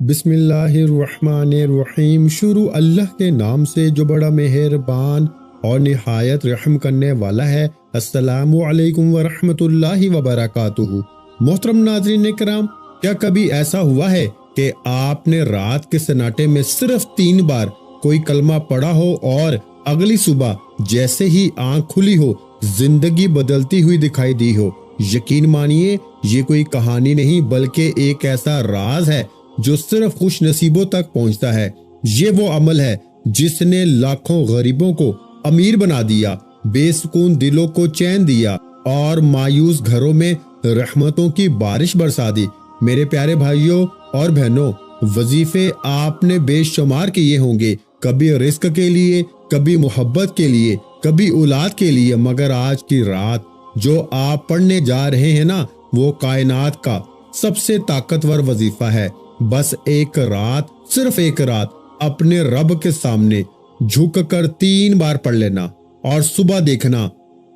بسم اللہ الرحمن الرحیم۔ شروع اللہ کے نام سے جو بڑا مہربان اور نہایت رحم کرنے والا ہے۔ السلام علیکم ورحمۃ اللہ وبرکاتہ۔ محترم ناظرین کرام، کیا کبھی ایسا ہوا ہے کہ آپ نے رات کے سناٹے میں صرف 3 بار کوئی کلمہ پڑھا ہو اور اگلی صبح جیسے ہی آنکھ کھلی ہو زندگی بدلتی ہوئی دکھائی دی ہو؟ یقین مانیے، یہ کوئی کہانی نہیں بلکہ ایک ایسا راز ہے جو صرف خوش نصیبوں تک پہنچتا ہے۔ یہ وہ عمل ہے جس نے لاکھوں غریبوں کو امیر بنا دیا، بے سکون دلوں کو چین دیا اور مایوس گھروں میں رحمتوں کی بارش برسا دی۔ میرے پیارے بھائیوں اور بہنوں، وظیفے آپ نے بے شمار کیے ہوں گے، کبھی رزق کے لیے، کبھی محبت کے لیے، کبھی اولاد کے لیے، مگر آج کی رات جو آپ پڑھنے جا رہے ہیں نا، وہ کائنات کا سب سے طاقتور وظیفہ ہے۔ بس ایک رات، صرف ایک رات اپنے رب کے سامنے جھک کر 3 بار پڑھ لینا اور صبح دیکھنا،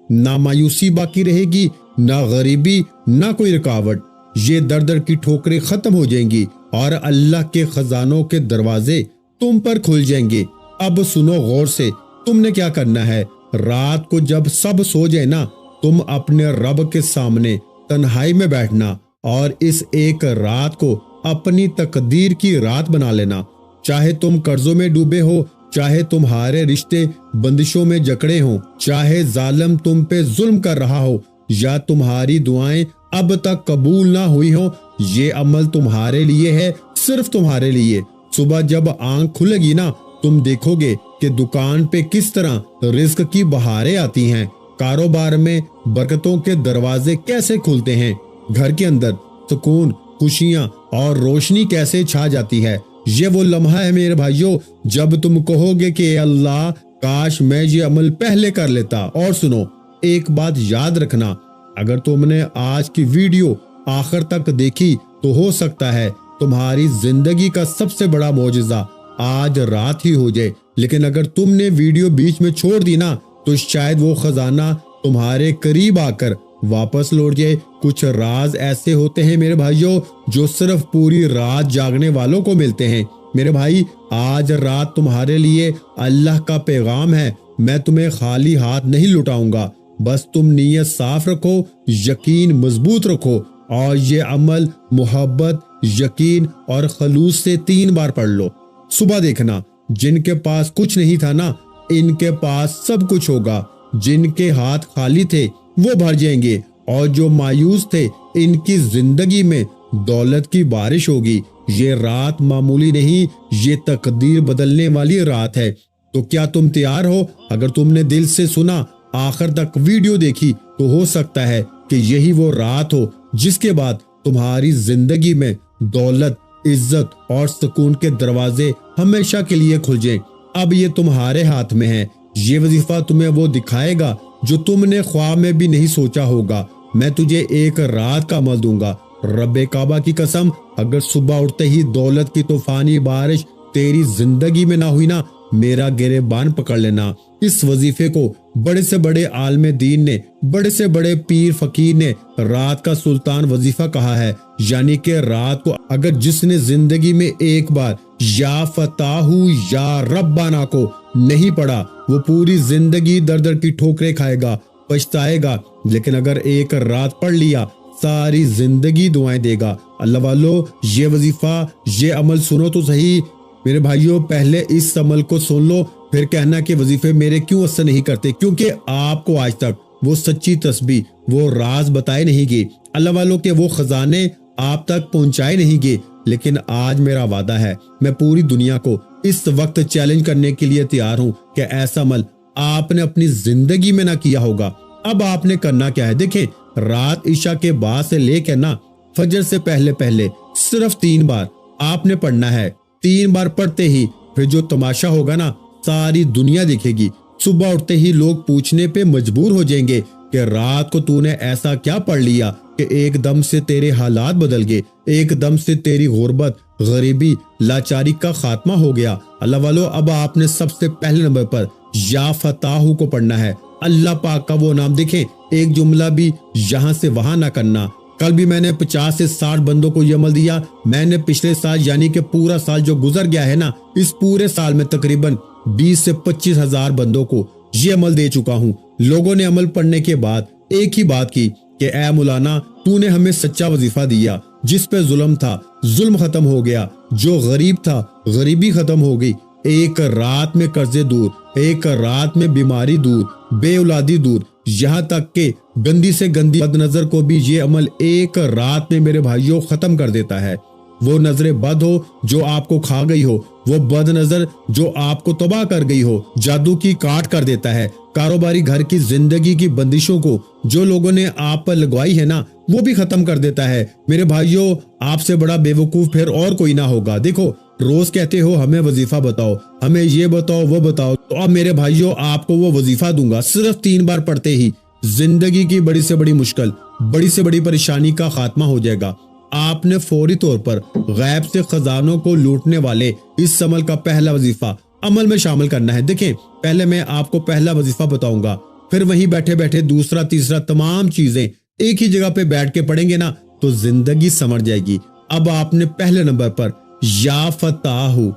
نہ مایوسی باقی رہے گی، نہ غریبی، نہ کوئی رکاوٹ۔ یہ در در کی ٹھوکریں ختم ہو جائیں گی اور اللہ کے خزانوں کے دروازے تم پر کھل جائیں گے۔ اب سنو غور سے، تم نے کیا کرنا ہے؟ رات کو جب سب سو جائے نا، تم اپنے رب کے سامنے تنہائی میں بیٹھنا اور اس ایک رات کو اپنی تقدیر کی رات بنا لینا۔ چاہے تم قرضوں میں ڈوبے ہو، چاہے تمہارے رشتے بندشوں میں جکڑے ہوں، چاہے ظالم تم پہ ظلم کر رہا ہو یا تمہاری دعائیں اب تک قبول نہ ہوئی ہوں، یہ عمل تمہارے لیے ہے، صرف تمہارے لیے۔ صبح جب آنکھ کھلے گی نا، تم دیکھو گے کہ دکان پہ کس طرح رزق کی بہاریں آتی ہیں، کاروبار میں برکتوں کے دروازے کیسے کھلتے ہیں، گھر کے اندر سکون، خوشیاں اور روشنی کیسے چھا جاتی ہے۔ یہ وہ لمحہ ہے میرے بھائیوں جب تم کہو گے کہ اے اللہ، کاش میں یہ عمل پہلے کر لیتا۔ اور سنو، ایک بات یاد رکھنا، اگر تم نے آج کی ویڈیو آخر تک دیکھی تو ہو سکتا ہے تمہاری زندگی کا سب سے بڑا معجزہ آج رات ہی ہو جائے، لیکن اگر تم نے ویڈیو بیچ میں چھوڑ دی نا تو شاید وہ خزانہ تمہارے قریب آ کر واپس لوٹ جائے۔ کچھ راز ایسے ہوتے ہیں میرے بھائیوں جو صرف پوری رات جاگنے والوں کو ملتے ہیں۔ میرے بھائی، آج رات تمہارے لیے اللہ کا پیغام ہے، میں تمہیں خالی ہاتھ نہیں لٹاؤں گا، بس تم نیت صاف رکھو، یقین مضبوط رکھو اور یہ عمل محبت، یقین اور خلوص سے 3 بار پڑھ لو۔ صبح دیکھنا، جن کے پاس کچھ نہیں تھا نا، ان کے پاس سب کچھ ہوگا، جن کے ہاتھ خالی تھے وہ بھر جائیں گے، اور جو مایوس تھے ان کی زندگی میں دولت کی بارش ہوگی۔ یہ رات معمولی نہیں، یہ تقدیر بدلنے والی رات ہے۔ تو کیا تم تیار ہو؟ اگر تم نے دل سے سنا، آخر تک ویڈیو دیکھی، تو ہو سکتا ہے کہ یہی وہ رات ہو جس کے بعد تمہاری زندگی میں دولت، عزت اور سکون کے دروازے ہمیشہ کے لیے کھل جائیں۔ اب یہ تمہارے ہاتھ میں ہے، یہ وظیفہ تمہیں وہ دکھائے گا جو تم نے خواب میں بھی نہیں سوچا ہوگا۔ میں تجھے ایک رات کا عمل دوں گا، رب کعبہ کی قسم، اگر صبح اٹھتے ہی دولت کی طوفانی بارش تیری زندگی میں نہ ہوئی نا، میرا گریبان پکڑ لینا۔ اس وظیفے کو بڑے سے بڑے عالم دین نے، بڑے سے بڑے پیر فقیر نے رات کا سلطان وظیفہ کہا ہے، یعنی کہ رات کو اگر جس نے زندگی میں ایک بار یا فتاح یا ربانا کو نہیں پڑھا، وہ پوری زندگی در در کی ٹھوکریں کھائے گا، پچھتائے گا، لیکن اگر ایک رات پڑھ لیا ساری زندگی دعائیں دے گا۔ اللہ والو، یہ وظیفہ، یہ عمل سنو تو صحیح میرے بھائیوں، پہلے اس عمل کو سن لو، پھر کہنا کہ وظیفے میرے کیوں اثر نہیں کرتے، کیونکہ آپ کو آج تک وہ سچی تسبیح، وہ راز بتائے نہیں گے، اللہ والوں کے وہ خزانے آپ تک پہنچائے نہیں گے۔ لیکن آج میرا وعدہ ہے، میں پوری دنیا کو اس وقت چیلنج کرنے کے لیے تیار ہوں کہ ایسا عمل آپ نے اپنی زندگی میں نہ کیا ہوگا۔ اب آپ نے کرنا کیا ہے؟ دیکھیں، رات عشاء کے بعد سے لے کے نا فجر سے پہلے پہلے صرف 3 بار آپ نے پڑھنا ہے۔ 3 بار پڑھتے ہی پھر جو تماشا ہوگا نا، ساری دنیا دیکھے گی۔ صبح اٹھتے ہی لوگ پوچھنے پہ مجبور ہو جائیں گے کہ رات کو تو نے ایسا کیا پڑھ لیا کہ ایک دم سے تیرے حالات بدل گئے، ایک دم سے تیری غربت، غریبی، لاچاری کا خاتمہ ہو گیا۔ اللہ والو، اب آپ نے سب سے پہلے نمبر پر یا فتاح کو پڑھنا ہے۔ اللہ پاک کا وہ نام، دیکھیں، ایک جملہ بھی یہاں سے وہاں نہ کرنا، کل بھی میں نے 50 سے 60 بندوں کو یہ عمل دیا. میں نے پچھلے سال یعنی کہ پورا سال جو گزر گیا ہے نا، اس پورے سال میں تقریباً 20 سے 25 ہزار بندوں کو یہ عمل دے چکا ہوں. لوگوں نے عمل پڑھنے کے بعد ایک ہی بات کی کہ اے مولانا، تو نے ہمیں سچا وظیفہ دیا. جس پہ ظلم تھا ظلم ختم ہو گیا، جو غریب تھا غریبی ختم ہو گئی. ایک رات میں قرضے دور، ایک رات میں بیماری دور، بے اولادی دور، یہاں تک کہ گندی سے گندی بد نظر کو بھی یہ عمل ایک رات میں میرے بھائیوں ختم کر دیتا ہے. وہ نظر بد ہو جو آپ کو کھا گئی ہو، وہ بد نظر جو آپ کو تباہ کر گئی ہو، جادو کی کاٹ کر دیتا ہے. کاروباری گھر کی زندگی کی بندشوں کو جو لوگوں نے آپ پر لگوائی ہے نا، وہ بھی ختم کر دیتا ہے. میرے بھائیوں، آپ سے بڑا بے وقوف پھر اور کوئی نہ ہوگا. دیکھو، روز کہتے ہو ہمیں وظیفہ بتاؤ، ہمیں یہ بتاؤ وہ بتاؤ، تو اب میرے بھائیوں آپ کو وہ وظیفہ دوں گا. صرف 3 بار پڑھتے ہی زندگی کی بڑی سے بڑی مشکل، بڑی سے بڑی پریشانی کا خاتمہ ہو جائے گا. آپ نے فوری طور پر غیب سے خزانوں کو لوٹنے والے اس عمل کا پہلا وظیفہ عمل میں شامل کرنا ہے. دیکھیں، پہلے میں آپ کو پہلا وظیفہ بتاؤں گا، پھر وہیں بیٹھے بیٹھے دوسرا تیسرا تمام چیزیں ایک ہی جگہ پہ بیٹھ کے پڑھیں گے نا تو زندگی سمجھ جائے گی. اب آپ نے پہلے نمبر پر یا فتاحو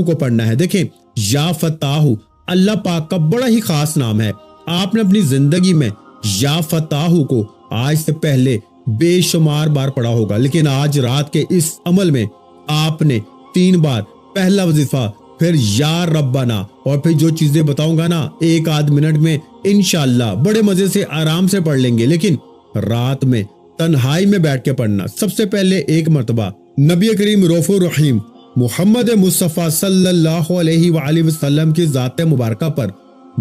کو پڑھنا ہے. دیکھیں، یا فتاحو اللہ پاک کا بڑا ہی خاص نام ہے. آپ نے اپنی زندگی میں یا فتاحو کو آج سے پہلے بے شمار بار پڑھا ہوگا، لیکن آج رات کے اس عمل میں آپ نے 3 بار پہلا وظیفہ، پھر یا ربنا، اور پھر جو چیزیں بتاؤں گا نا 1 آدھ منٹ میں انشاءاللہ بڑے مزے سے آرام سے پڑھ لیں گے. لیکن رات میں تنہائی میں بیٹھ کے پڑھنا. سب سے پہلے ایک مرتبہ نبی کریم رؤوف الرحیم محمد مصطفیٰ صلی اللہ علیہ وآلہ وسلم کی ذات مبارکہ پر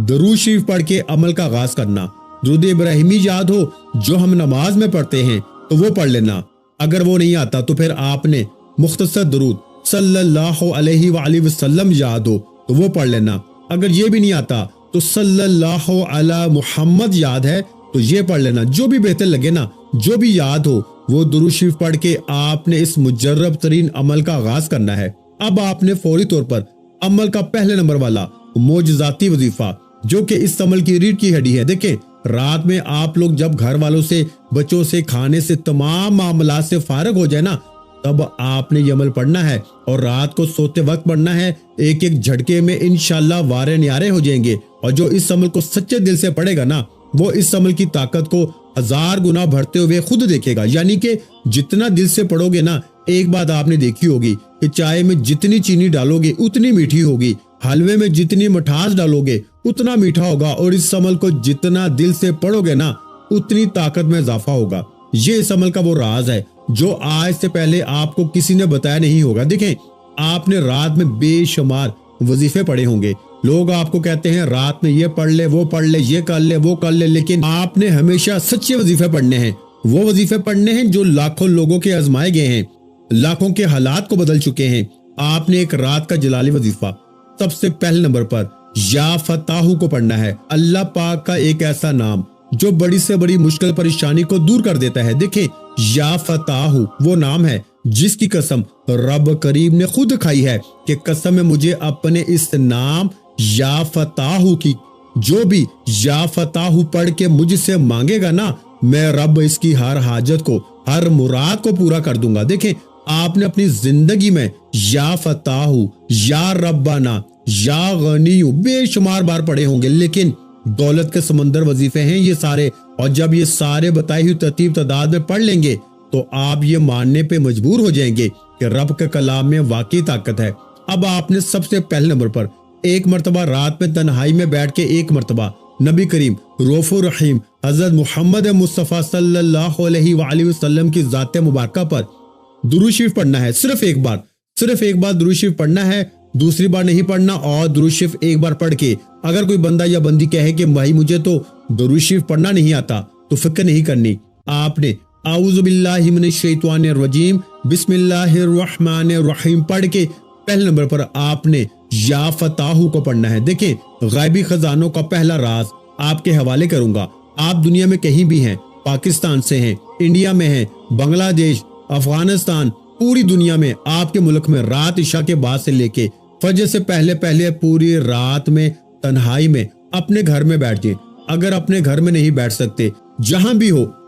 درود شریف پڑھ کے عمل کا آغاز کرنا. درود ابراہیمی یاد ہو جو ہم نماز میں پڑھتے ہیں تو وہ پڑھ لینا. اگر وہ نہیں آتا تو پھر آپ نے مختصر درود صلی اللہ علیہ وآلہ وسلم یاد ہو تو وہ پڑھ لینا. اگر یہ بھی نہیں آتا تو صلی اللہ علی محمد یاد ہے تو یہ پڑھ لینا. جو بھی بہتر لگے نا، جو بھی یاد ہو وہ درود شریف پڑھ کے آپ نے اس مجرب ترین عمل کا آغاز کرنا ہے. اب آپ نے فوری طور پر عمل کا پہلے نمبر والا معجزاتی وظیفہ جو کہ اس عمل کی ریڑھ کی ہڈی ہے. دیکھیں، رات میں آپ لوگ جب گھر والوں سے، بچوں سے، کھانے سے، تمام معاملات سے فارغ ہو جائے نا، تب آپ نے یہ عمل پڑھنا ہے اور رات کو سوتے وقت پڑھنا ہے. ایک ایک جھٹکے میں انشاءاللہ وارے نیارے ہو جائیں گے. اور جو اس عمل کو سچے دل سے پڑھے گا نا، وہ اس عمل کی طاقت کو 1000 گنا بڑھتے ہوئے خود دیکھے گا. یعنی کہ جتنا دل سے پڑھو گے نا، ایک بات آپ نے دیکھی ہوگی کہ چائے میں جتنی چینی ڈالو گے اتنی میٹھی ہوگی، حلوے میں جتنی مٹھاس ڈالو گے اتنا میٹھا ہوگا، اور اس عمل کو جتنا دل سے پڑھو گے نا اتنی طاقت میں اضافہ ہوگا. یہ اس عمل کا وہ راز ہے جو آج سے پہلے آپ کو کسی نے بتایا نہیں ہوگا. دیکھیں، آپ نے رات میں بے شمار وظیفے پڑھے ہوں گے. لوگ آپ کو کہتے ہیں رات میں یہ پڑھ لے، وہ پڑھ لے، یہ کر لے، وہ کر لے، لیکن آپ نے ہمیشہ سچے وظیفے پڑھنے ہیں. وہ وظیفے پڑھنے ہیں جو لاکھوں لوگوں کے آزمائے گئے ہیں، لاکھوں کے حالات کو بدل چکے ہیں. آپ نے ایک رات کا جلالی وظیفہ سب سے پہلے نمبر پر یا فتاحو کو پڑھنا ہے. اللہ پاک کا ایک ایسا نام جو بڑی سے بڑی مشکل پریشانی کو دور کر دیتا ہے. دیکھیں، یا فتاحو وہ نام ہے جس کی قسم رب کریم نے خود کھائی ہے کہ قسم ہے مجھے اپنے اس نام یا فتاحو کی، جو بھی یا فتاحو پڑھ کے مجھ سے مانگے گا نا، میں رب اس کی ہر حاجت کو، ہر مراد کو پورا کر دوں گا. دیکھیں، آپ نے اپنی زندگی میں یا فتاحو، یا ربنا، یا غنیو بے شمار بار پڑھے ہوں گے، لیکن دولت کے سمندر وظیفے ہیں یہ سارے. اور جب یہ سارے بتائی ہوئی ترتیب تعداد میں پڑھ لیں گے تو آپ یہ ماننے پہ مجبور ہو جائیں گے کہ رب کے کلام میں واقعی طاقت ہے. اب آپ نے سب سے پہلے نمبر پر ایک مرتبہ رات میں تنہائی میں بیٹھ کے ایک مرتبہ نبی کریم رؤوف الرحیم حضرت محمد مصطفیٰ صلی اللہ علیہ وآلہ وسلم کی ذات مبارکہ پر درود شریف پڑھنا ہے. صرف ایک بار درود شریف پڑھنا ہے، دوسری بار نہیں پڑھنا. اور درود شریف ایک بار پڑھ کے اگر کوئی بندہ یا بندی کہے کہ بھائی مجھے تو درود شریف پڑھنا نہیں آتا، تو فکر نہیں کرنی. آپ نے اعوذ باللہ من الشیطان الرجیم بسم اللہ الرحمن الرحیم پڑھ کے پہلے نمبر پر آپ نے یا فتاحو کو پڑھنا ہے. دیکھیں، غیبی خزانوں کا پہلا راز آپ کے حوالے کروں گا. آپ دنیا میں کہیں بھی ہیں، پاکستان سے ہیں، انڈیا میں ہیں، بنگلہ دیش، افغانستان، پوری دنیا میں، آپ کے ملک میں رات عشاء کے بعد سے لے کے فجر سے پہلے پوری رات میں تنہائی میں اپنے گھر میں بیٹھ جائیں. اگر اپنے گھر میں نہیں بیٹھ سکتے، جہاں بھی ہو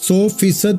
100%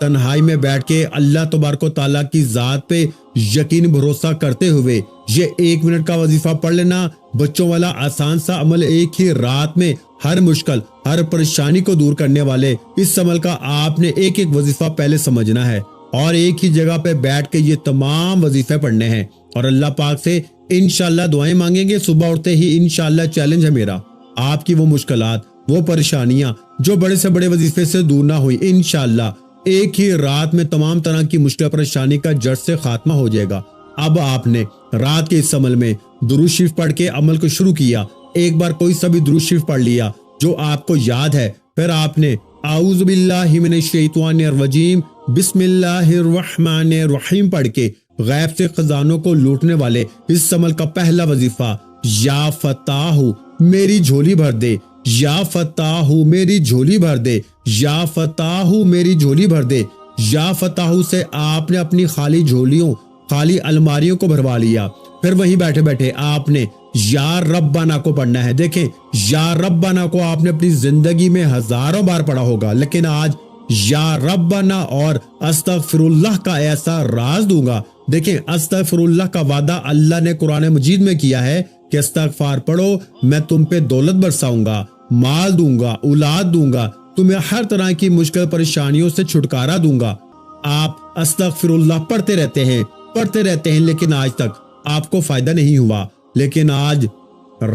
تنہائی میں بیٹھ کے اللہ تبارک و تعالیٰ کی ذات پہ یقین بھروسہ کرتے ہوئے یہ 1 منٹ کا وظیفہ پڑھ لینا، بچوں والا آسان سا عمل، ایک ہی رات میں ہر مشکل ہر پریشانی کو دور کرنے والے اس عمل کا آپ نے ایک ایک وظیفہ پہلے سمجھنا ہے اور ایک ہی جگہ پہ بیٹھ کے یہ تمام وظیفے پڑھنے ہیں اور اللہ پاک سے انشاءاللہ دعائیں مانگیں گے۔ صبح اٹھتے ہی انشاءاللہ چیلنج ہے میرا، آپ کی وہ مشکلات وہ پریشانیاں جو بڑے سے بڑے وظیفے سے دور نہ ہوئی، انشاءاللہ ایک ہی رات میں تمام طرح کی مشکل پریشانی کا جڑ سے خاتمہ ہو جائے گا۔ اب آپ نے رات کے اس عمل میں درود شریف پڑھ کے عمل کو شروع کیا، ایک بار کوئی سا بھی درود شریف پڑھ لیا جو آپ کو یاد ہے، پھر آپ نے اعوذ باللہ من الشیطان الرجیم بسم اللہ الرحمن الرحیم پڑھ کے غیب سے خزانوں کو لوٹنے والے اس عمل کا پہلا وظیفہ یا فتاح میری جھولی بھر دے، یا فتاح میری جھولی بھر دے، یا فتاح میری جھولی بھر دے، یا فتاح سے آپ نے اپنی خالی جھولیوں خالی الماریوں کو بھروا لیا۔ پھر وہیں بیٹھے بیٹھے آپ نے یا ربنا کو پڑھنا ہے۔ دیکھیں یا ربنا کو آپ نے اپنی زندگی میں ہزاروں بار پڑھا ہوگا، لیکن آج یا ربنا اور استغفر اللہ کا ایسا راز دوں گا۔ دیکھیں استغفر اللہ کا وعدہ اللہ نے قرآن مجید میں کیا ہے کہ استغفار پڑھو میں تم پہ دولت برساؤں گا، مال دوں گا، اولاد دوں گا، تمہیں ہر طرح کی مشکل پریشانیوں سے چھٹکارا دوں گا۔ آپ استغفر اللہ پڑھتے رہتے ہیں لیکن آج تک آپ کو فائدہ نہیں ہوا، لیکن آج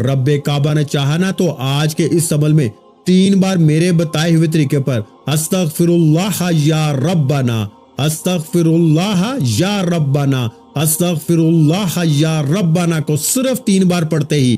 رب کعبہ نے چاہا نا تو آج کے اس عمل میں 3 بار میرے بتائے ہوئے طریقے پر استغفر اللہ یا ربنا، استغفر اللہ یا ربنا، استغفر اللہ یا ربنا کو صرف 3 بار پڑھتے ہی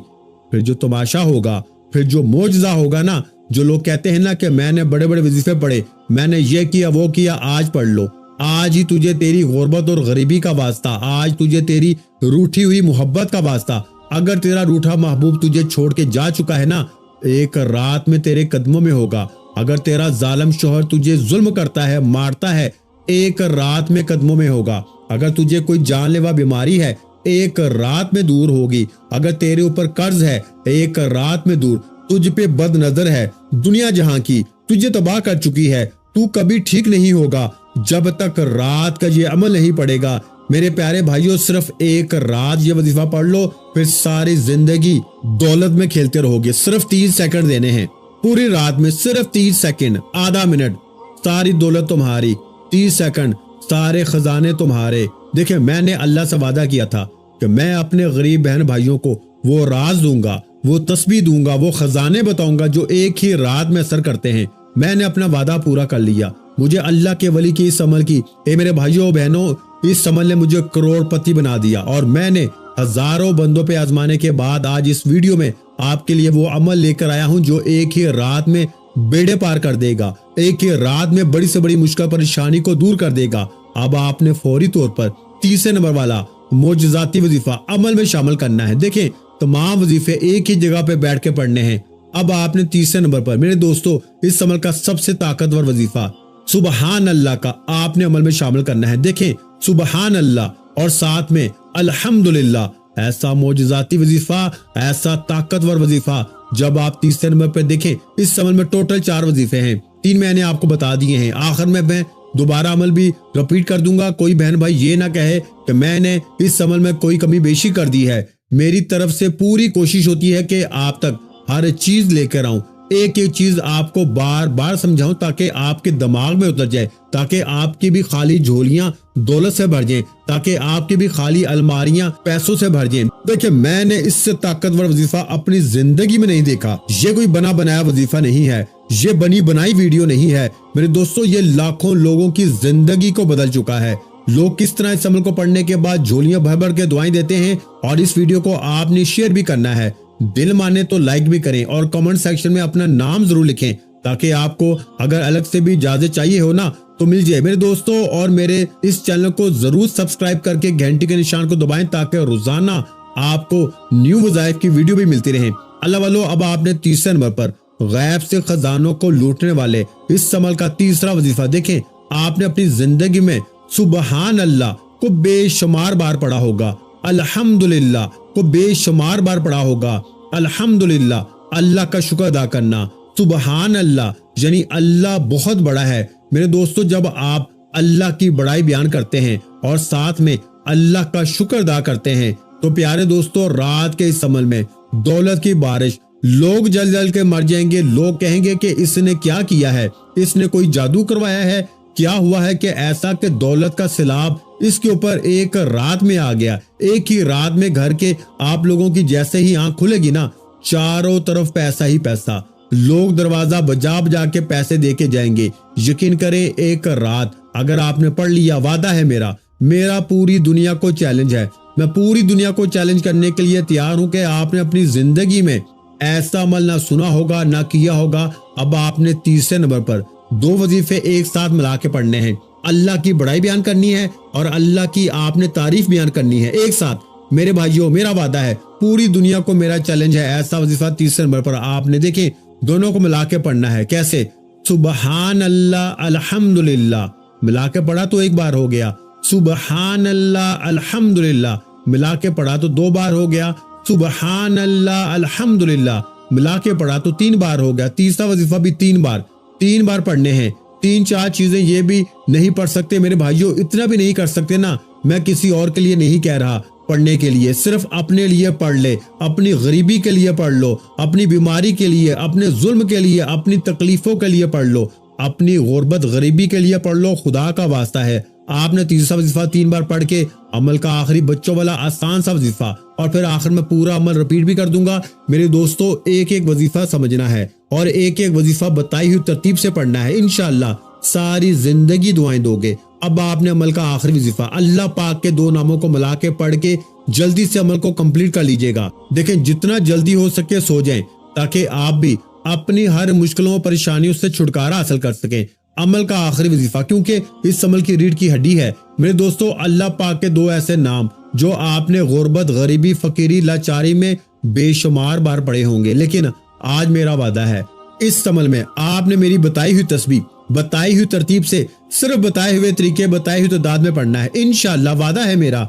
پھر جو تماشا ہوگا، پھر جو معجزہ ہوگا نا، جو لوگ کہتے ہیں نا کہ میں نے بڑے بڑے وظیفے پڑھے، میں نے یہ کیا وہ کیا، آج پڑھ لو۔ آج ہی تجھے تیری غربت اور غریبی کا واسطہ، آج تجھے تیری روٹھی ہوئی محبت کا واسطہ، اگر تیرا روٹھا محبوب تجھے چھوڑ کے جا چکا ہے نا، ایک رات میں تیرے قدموں میں ہوگا۔ اگر تیرا ظالم شوہر تجھے ظلم کرتا ہے، مارتا ہے، ایک رات میں قدموں میں ہوگا۔ اگر تجھے کوئی جان لیوا بیماری ہے، ایک رات میں دور ہوگی۔ اگر تیرے اوپر قرض ہے، ایک رات میں دور۔ تجھ پہ بد نظر ہے دنیا جہاں کی، تجھے تباہ کر چکی ہے، تو کبھی ٹھیک نہیں ہوگا جب تک رات کا یہ عمل نہیں پڑے گا۔ میرے پیارے بھائیوں، صرف ایک رات یہ وظیفہ پڑھ لو، پھر ساری زندگی دولت میں کھیلتے رہو گے۔ صرف 30 سیکنڈ دینے ہیں پوری رات میں، صرف 30 سیکنڈ، آدھا منٹ، ساری دولت تمہاری، 30 سیکنڈ سارے خزانے تمہارے۔ دیکھیں میں نے اللہ سے وعدہ کیا تھا کہ میں اپنے غریب بہن بھائیوں کو وہ راز دوں گا، وہ تسبیح دوں گا، وہ خزانے بتاؤں گا جو ایک ہی رات میں اثر کرتے ہیں۔ میں نے اپنا وعدہ پورا کر لیا۔ مجھے اللہ کے ولی کی اس عمل کی، اے میرے بھائیوں بہنوں، اس عمل نے مجھے کروڑ پتی بنا دیا، اور میں نے ہزاروں بندوں پہ آزمانے کے بعد آج اس ویڈیو میں آپ کے لیے وہ عمل لے کر آیا ہوں جو ایک ہی رات میں بیڑے پار کر دے گا، ایک ہی رات میں بڑی سے بڑی مشکل پریشانی کو دور کر دے گا۔ اب آپ نے فوری طور پر 30 نمبر والا معجزاتی وظیفہ عمل میں شامل کرنا ہے۔ دیکھیں تمام وظیفے ایک ہی جگہ پہ بیٹھ کے پڑھنے ہیں۔ اب آپ نے 30 نمبر پر میرے دوستو اس عمل کا سب سے طاقتور وظیفہ سبحان اللہ کا آپ نے عمل میں شامل کرنا ہے۔ دیکھیں سبحان اللہ اور ساتھ میں الحمدللہ، ایسا معجزاتی وظیفہ، ایسا طاقتور وظیفہ۔ جب آپ 30 نمبر پہ دیکھیں اس عمل میں ٹوٹل 4 وظیفے ہیں، 3 میں نے آپ کو بتا دیے ہیں، آخر میں دوبارہ عمل بھی رپیٹ کر دوں گا۔ کوئی بہن بھائی یہ نہ کہے کہ میں نے اس عمل میں کوئی کمی بیشی کر دی ہے، میری طرف سے پوری کوشش ہوتی ہے کہ آپ تک ہر چیز لے کر آؤں، ایک ایک چیز آپ کو بار بار سمجھاؤں تاکہ آپ کے دماغ میں اتر جائے، تاکہ آپ کی بھی خالی جھولیاں دولت سے بھر جائیں، تاکہ آپ کی بھی خالی الماریاں پیسوں سے بھر جائیں۔ دیکھیں میں نے اس سے طاقتور وظیفہ اپنی زندگی میں نہیں دیکھا۔ یہ کوئی بنا بنایا وظیفہ نہیں ہے، یہ بنی بنائی ویڈیو نہیں ہے میرے دوستو، یہ لاکھوں لوگوں کی زندگی کو بدل چکا ہے۔ لوگ کس طرح اس عمل کو پڑھنے کے بعد جھولیاں بھر بھر کے دعائیں دیتے ہیں، اور اس ویڈیو کو آپ نے شیئر بھی کرنا ہے، دل مانے تو لائک بھی کریں، اور کمنٹ سیکشن میں اپنا نام ضرور لکھیں تاکہ آپ کو اگر الگ سے بھی اجازت چاہیے ہو نا تو مل جائے میرے دوستو۔ اور میرے اس چینل کو ضرور سبسکرائب کر کے گھنٹی کے نشان کو دبائیں تاکہ روزانہ آپ کو نیو وظائف کی ویڈیو بھی ملتی رہیں۔ اللہ والو، اب آپ نے 30 نمبر پر غیب سے خزانوں کو لوٹنے والے اس عمل کا تیسرا وظیفہ دیکھیں، آپ نے اپنی زندگی میں سبحان اللہ کو بے شمار بار پڑھا ہوگا، الحمدللہ کو بے شمار بار پڑھا ہوگا۔ الحمدللہ اللہ کا شکر ادا کرنا، سبحان اللہ یعنی اللہ بہت بڑا ہے۔ میرے دوستو جب آپ اللہ کی بڑائی بیان کرتے ہیں اور ساتھ میں اللہ کا شکر ادا کرتے ہیں تو پیارے دوستو رات کے اس عمل میں دولت کی بارش، لوگ جل جل کے مر جائیں گے، لوگ کہیں گے کہ اس نے کیا کیا ہے، اس نے کوئی جادو کروایا ہے، کیا ہوا ہے کہ ایسا کہ دولت کا سیلاب اس کے اوپر ایک رات میں آ گیا۔ ایک ہی رات میں گھر کے آپ لوگوں کی جیسے ہی آنکھ کھلے گی نا، چاروں طرف پیسہ ہی پیسہ، لوگ دروازہ بجا بجا کے پیسے دے کے جائیں گے۔ یقین کریں ایک رات اگر آپ نے پڑھ لیا، وعدہ ہے میرا پوری دنیا کو چیلنج ہے، میں پوری دنیا کو چیلنج کرنے کے لیے تیار ہوں کہ آپ نے اپنی زندگی میں ایسا عمل نہ سنا ہوگا نہ کیا ہوگا۔ اب آپ نے تیسرے نمبر پر 2 وظیفے ایک ساتھ ملا کے پڑھنے ہیں، اللہ کی بڑائی بیان کرنی ہے اور اللہ کی آپ نے تعریف بیان کرنی ہے ایک ساتھ۔ میرے بھائیوں میرا وعدہ ہے، پوری دنیا کو میرا چیلنج ہے، ایسا وظیفہ تیسرے نمبر پر آپ نے دیکھیں دونوں کو ملا کے پڑھنا ہے۔ کیسے؟ سبحان اللہ الحمدللہ ملا کے پڑھا تو ایک بار ہو گیا، سبحان اللہ الحمدللہ ملا کے پڑھا تو 2 بار ہو گیا، سبحان اللہ الحمدللہ ملا کے پڑھا تو 3 بار ہو گیا۔ تیسرا وظیفہ بھی 3 بار پڑھنے ہیں۔ 3-4 چیزیں یہ بھی نہیں پڑھ سکتے میرے بھائیوں، اتنا بھی نہیں کر سکتے نا، میں کسی اور کے لیے نہیں کہہ رہا پڑھنے کے لیے، صرف اپنے لیے پڑھ لے، اپنی غریبی کے لیے پڑھ لو، اپنی بیماری کے لیے، اپنے ظلم کے لیے، اپنی تکلیفوں کے لیے پڑھ لو، اپنی غربت غریبی کے لیے پڑھ لو، خدا کا واسطہ ہے۔ آپ نے تیسرا وظیفہ 3 بار پڑھ کے عمل کا آخری بچوں والا آسان سا وظیفہ، اور پھر آخر میں پورا عمل رپیٹ بھی کر دوں گا۔ میرے دوستو ایک ایک وظیفہ سمجھنا ہے اور ایک ایک وظیفہ بتائی ہوئی ترتیب سے پڑھنا ہے، انشاءاللہ ساری زندگی دعائیں دو گے۔ اب آپ نے عمل کا آخری وظیفہ اللہ پاک کے 2 ناموں کو ملا کے پڑھ کے جلدی سے عمل کو کمپلیٹ کر لیجئے گا۔ دیکھیں جتنا جلدی ہو سکے سو جائیں تاکہ آپ بھی اپنی ہر مشکلوں پریشانیوں سے چھٹکارا حاصل کر سکیں۔ عمل کا آخری وظیفہ، کیونکہ اس عمل کی ریڑھ کی ہڈی ہے میرے دوستو، اللہ پاک کے 2 ایسے نام جو آپ نے غربت غریبی فقیری لاچاری میں بے شمار بار پڑھے ہوں گے، لیکن آج میرا وعدہ ہے اس عمل میں آپ نے میری بتائی ہوئی تسبیح بتائی ہوئی ترتیب سے صرف بتائے ہوئے طریقے بتائی ہوئی تعداد میں پڑھنا ہے، انشاءاللہ وعدہ ہے میرا،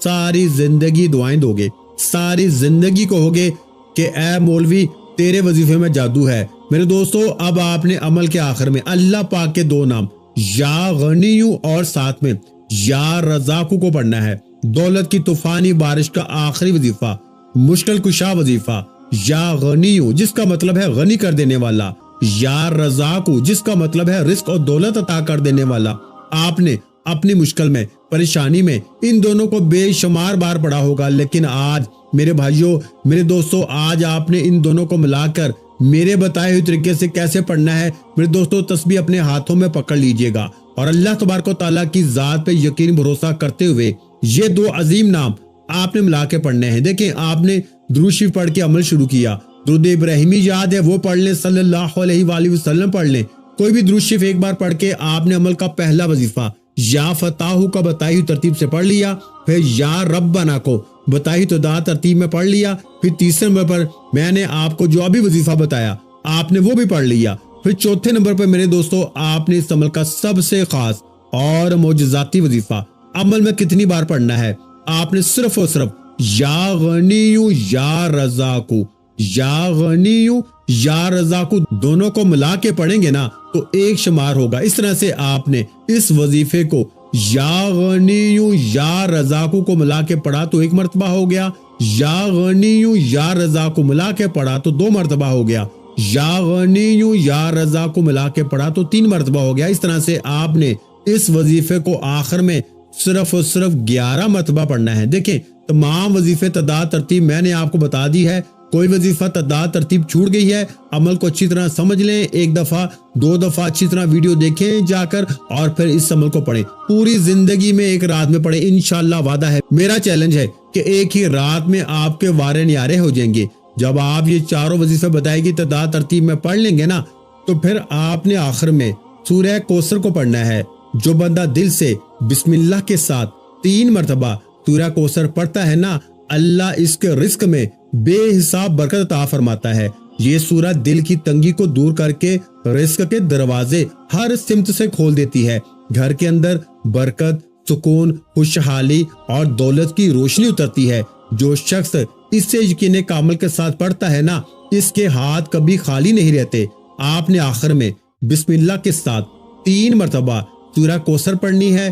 ساری زندگی دعائیں دو گے، ساری زندگی کہوگے کہ اے مولوی تیرے وظیفے میں جادو ہے۔ میرے دوستو اب آپ نے عمل کے آخر میں اللہ پاک کے 2 نام یا غنیو اور ساتھ میں یا رزاقو کو پڑھنا ہے۔ دولت کی طوفانی بارش کا آخری وظیفہ، مشکل کشا وظیفہ، یا غنیو جس کا مطلب ہے غنی کر دینے والا، یا رزاقو جس کا مطلب ہے رزق اور دولت عطا کر دینے والا۔ آپ نے اپنی مشکل میں پریشانی میں ان دونوں کو بے شمار بار پڑھا ہوگا، لیکن آج میرے بھائیوں میرے دوستو آج آپ نے ان دونوں کو ملا کر میرے بتائے ہوئے طریقے سے کیسے پڑھنا ہے میرے دوستو تسبیح اپنے ہاتھوں میں پکڑ لیجئے گا اور اللہ تبارک و تعالیٰ کی ذات پہ یقین بھروسہ کرتے ہوئے یہ 2 عظیم نام آپ نے ملا کے پڑھنے ہیں۔ دیکھیں آپ نے درود شریف پڑھ کے عمل شروع کیا، درود ابراہیمی یاد ہے وہ پڑھ لیں، صلی اللہ علیہ وآلہ وسلم پڑھ لیں، کوئی بھی درود شریف ایک بار پڑھ کے آپ نے عمل کا پہلا وظیفہ یا فتاحو کا بتائی ہوئی ترتیب سے پڑھ لیا، پھر یا ربنا کو بتائی ہوئی تعداد ترتیب میں پڑھ لیا، پھر تیسرے نمبر پر میں نے آپ کو جو ابھی وظیفہ بتایا آپ نے وہ بھی پڑھ لیا، پھر چوتھے نمبر پر میرے دوستو آپ نے اس عمل کا سب سے خاص اور معجزاتی وظیفہ عمل میں کتنی بار پڑھنا ہے، آپ نے صرف اور صرف یا غنیو یا رزاقو، یا غنیو یا رزاقو دونوں کو ملا کے پڑھیں گے نا تو ایک شمار ہوگا۔ اس طرح سے آپ نے اس وظیفے کو یا غنیو یا رزاقو کو ملا کے پڑھا تو 1 مرتبہ ہو گیا، یا غنیو یا رزاقو ملا کے پڑھا تو 2 مرتبہ ہو گیا، یا غنیو یا رزاقو ملا کے پڑھا تو 3 مرتبہ ہو گیا۔ اس طرح سے آپ نے اس وظیفے کو آخر میں صرف اور صرف 11 مرتبہ پڑھنا ہے۔ دیکھیں تمام وظیفے تعداد ترتیب میں نے آپ کو بتا دی ہے، کوئی وظیفہ تعداد ترتیب چھوٹ گئی ہے عمل کو اچھی طرح سمجھ لیں، 1 دفعہ 2 دفعہ اچھی طرح ویڈیو دیکھیں جا کر اور پھر اس عمل کو پڑھیں، پوری زندگی میں 1 رات میں پڑھیں، انشاءاللہ وعدہ ہے میرا چیلنج ہے کہ ایک ہی رات میں آپ کے وارے نیارے ہو جائیں گے۔ جب آپ یہ چاروں وظیفے بتائے گی تعداد ترتیب میں پڑھ لیں گے نا تو پھر آپ نے آخر میں سورہ کوثر کو پڑھنا ہے۔ جو بندہ دل سے بسم اللہ کے ساتھ 3 مرتبہ سورہ کوثر پڑھتا ہے نا اللہ اس کے رزق میں بے حساب برکت عطا فرماتا ہے۔ یہ سورہ دل کی تنگی کو دور کر کے رزق کے دروازے ہر سمت سے کھول دیتی ہے، گھر کے اندر برکت، سکون، خوشحالی اور دولت کی روشنی اترتی ہے۔ جو شخص اس سے یقین کامل کے ساتھ پڑھتا ہے نا اس کے ہاتھ کبھی خالی نہیں رہتے۔ آپ نے آخر میں بسم اللہ کے ساتھ 3 مرتبہ سورہ کوثر پڑھنی ہے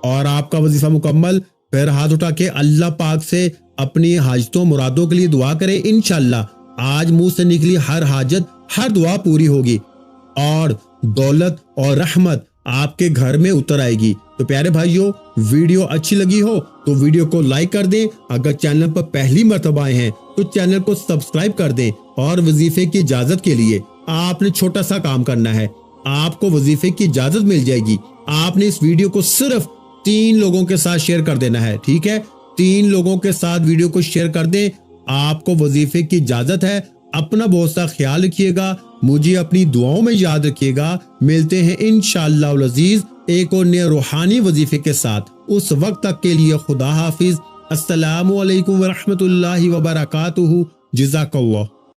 اور آپ کا وظیفہ مکمل، پھر ہاتھ اٹھا کے اللہ پاک سے اپنی حاجتوں مرادوں کے لیے دعا کریں۔ انشاءاللہ آج منہ سے نکلی ہر حاجت، ہر دعا پوری ہوگی اور دولت اور رحمت آپ کے گھر میں اتر آئے گی۔ تو پیارے بھائیوں، ویڈیو اچھی لگی ہو تو ویڈیو کو لائک کر دیں، اگر چینل پر پہلی مرتبہ آئے ہیں تو چینل کو سبسکرائب کر دیں، اور وظیفے کی اجازت کے لیے آپ نے چھوٹا سا کام کرنا ہے، آپ کو وظیفے کی اجازت مل جائے گی۔ آپ نے اس ویڈیو کو صرف 3 لوگوں کے ساتھ شیئر کر دینا ہے، ٹھیک ہے؟ 3 لوگوں کے ساتھ ویڈیو کو شیئر کر دیں، آپ کو وظیفے کی اجازت ہے۔ اپنا بہت سا خیال رکھیے گا، مجھے اپنی دعاؤں میں یاد رکھیے گا۔ ملتے ہیں انشاءاللہ العزیز ایک اور نئے روحانی وظیفے کے ساتھ، اس وقت تک کے لیے خدا حافظ۔ السلام علیکم ورحمۃ اللہ وبرکاتہ۔ جزاک اللہ۔